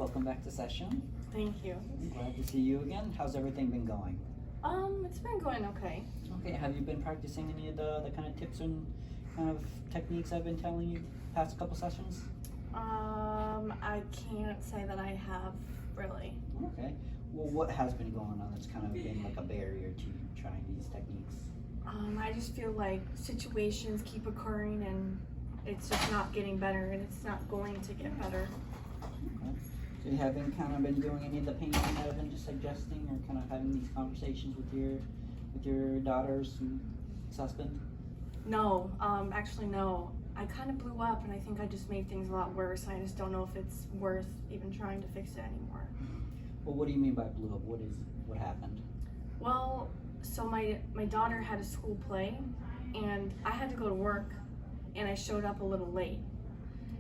welcome back to session. Thank you. I'm glad to see you again. How's everything been going? It's been going okay. Okay, have you been practicing any of the kind of tips and kind of techniques I've been telling you past couple sessions? I can't say that I have really. Okay. Well, what has been going on that's kind of been like a barrier to trying these techniques? I just feel like situations keep occurring and it's just not getting better and it's not going to get better. Okay. So you haven't kind of been doing any of the painting that I've been just suggesting, or kind of having these conversations with your daughters and husband? No, actually no. I kind of blew up and I think I just made things a lot worse. I just don't know if it's worth even trying to fix it anymore. Well, what do you mean by blew up? What happened? Well, so my daughter had a school play and I had to go to work and I showed up a little late.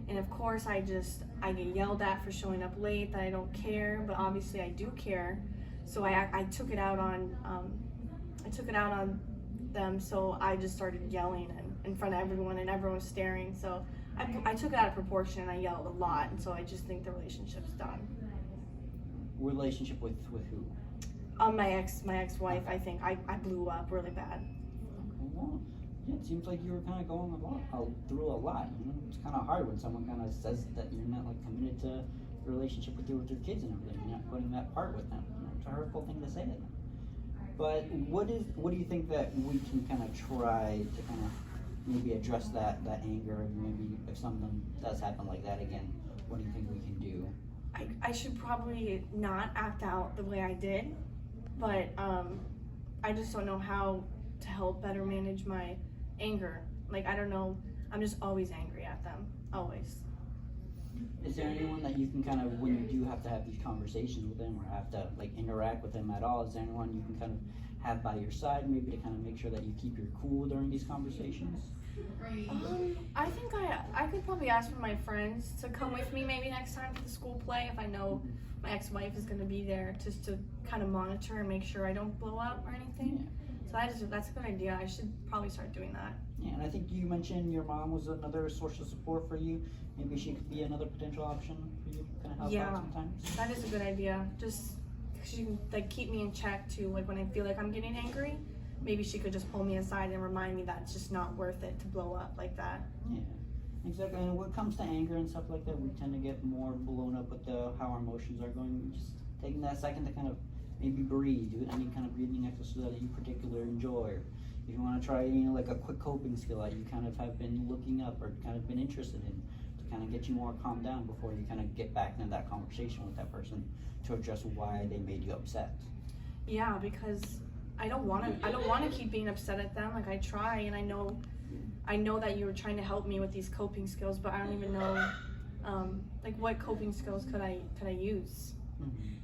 And of course I get yelled at for showing up late, that I don't care, but obviously I do care. So I took it out on them, so I just started yelling and in front of everyone and everyone was staring. So I took it out of proportion and I yelled a lot, and so I just think the relationship's done. Relationship with who? My ex-wife, I think I blew up really bad. Okay, well, yeah, it seems like you were kind of going through a lot. You know? It's kind of hard when someone kind of says that you're not like committed to the relationship with your kids and everything. You're not putting that part with them. You know, it's a hurtful thing to say to them. But what do you think that we can kind of try to kind of maybe address that anger, and maybe if something does happen like that again, what do you think we can do? I should probably not act out the way I did, but I just don't know how to help better manage my anger. Like, I don't know, I'm just always angry at them, always. Is there anyone that you can kind of, when you do have to have these conversations with them or have to like interact with them at all, is there anyone you can kind of have by your side, maybe to kind of make sure that you keep your cool during these conversations? I think I could probably ask for my friends to come with me maybe next time to the school play if I know my ex-wife is going to be there, just to kind of monitor and make sure I don't blow up or anything. Yeah. So that's a good idea. I should probably start doing that. Yeah, and I think you mentioned your mom was another source of support for you. Maybe she could be another potential option for you to kind of help out sometimes. That is a good idea. Just she can like keep me in check too. Like when I feel like I'm getting angry, maybe she could just pull me aside and remind me that it's just not worth it to blow up like that. Yeah, exactly. And when it comes to anger and stuff like that, we tend to get more blown up with how our emotions are going. Just taking that second to kind of maybe breathe, do any kind of breathing exercise that you particularly enjoy. Or if you want to try, like a quick coping skill that you kind of have been looking up or kind of been interested in, to kind of get you more calmed down before you kind of get back into that conversation with that person to address why they made you upset. Yeah, because I don't want to keep being upset at them. Like I try, and I know that you were trying to help me with these coping skills, but I don't even know like what coping skills could I use. Mm-hmm.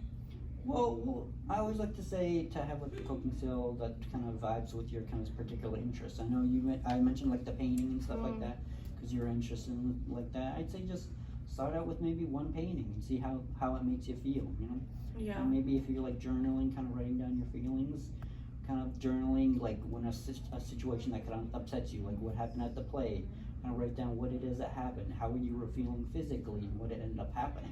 Well, I always like to say to have like a coping skill that kind of vibes with your kind of particular interests. I know I mentioned like the painting and stuff like that because you're interested in like that. I'd say just start out with maybe one painting and see how it makes you feel, you know? Yeah. And maybe if you're like journaling, kind of writing down your feelings, kind of journaling like when a situation that kind of upsets you, like what happened at the play, kind of write down what it is that happened, how you were feeling physically, and what it ended up happening.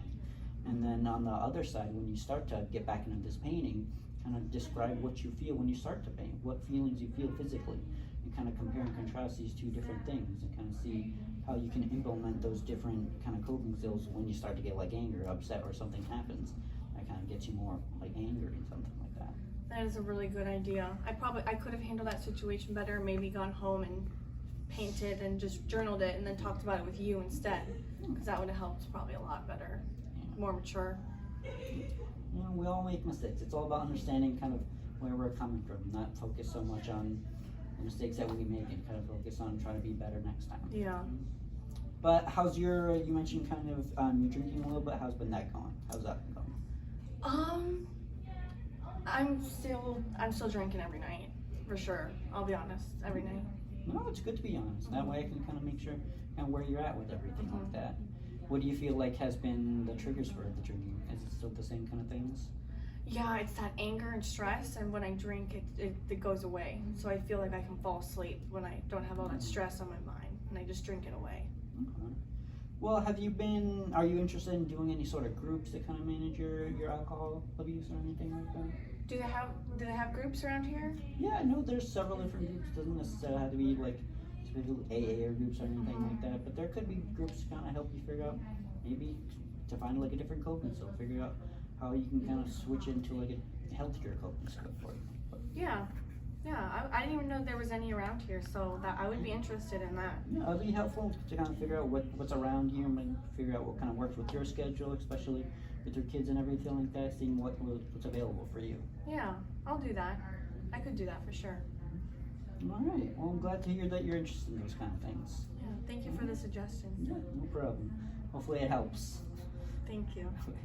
And then on the other side, when you start to get back into this painting, kind of describe what you feel when you start to paint, what feelings you feel physically, and kind of compare and contrast these two different things and kind of see how you can implement those different kind of coping skills when you start to get like anger, upset, or something happens that kind of gets you more like angry and something like that. That is a really good idea. I could have handled that situation better, maybe gone home and painted and just journaled it and then talked about it with you instead, because that would have helped probably a lot better. More mature. You know, we all make mistakes. It's all about understanding kind of where we're coming from, not focus so much on the mistakes that we make and kind of focus on trying to be better next time. Yeah. But how's you mentioned kind of you're drinking a little bit. How's been that going? How's that been going? I'm still drinking every night, for sure. I'll be honest, every night. No, it's good to be honest. That way I can kind of make sure kind of where you're at with everything like that. What do you feel like has been the triggers for the drinking? Is it still the same kind of things? Yeah, it's that anger and stress, and when I drink, it goes away. So I feel like I can fall asleep when I don't have all that stress on my mind, and I just drink it away. Okay. Well, are you interested in doing any sort of groups that kind of manage your alcohol abuse or anything like that? Do they have groups around here? Yeah, no, there's several different groups. Doesn't necessarily have to be like specifically AA or groups or anything like that, but there could be groups to kind of help you figure out maybe to find like a different coping skill, figure out how you can kind of switch into like a healthier coping skill for you. But, Yeah. I didn't even know there was any around here, so that I would be interested in that. yeah, it'll be helpful to kind of figure out what's around you and figure out what kind of works with your schedule, especially with your kids and everything like that, seeing what's available for you. Yeah, I'll do that. I could do that for sure. All right. Well, I'm glad to hear that you're interested in those kind of things. Yeah, thank you for the suggestion. Yeah, no problem. Hopefully it helps. Thank you. Okay.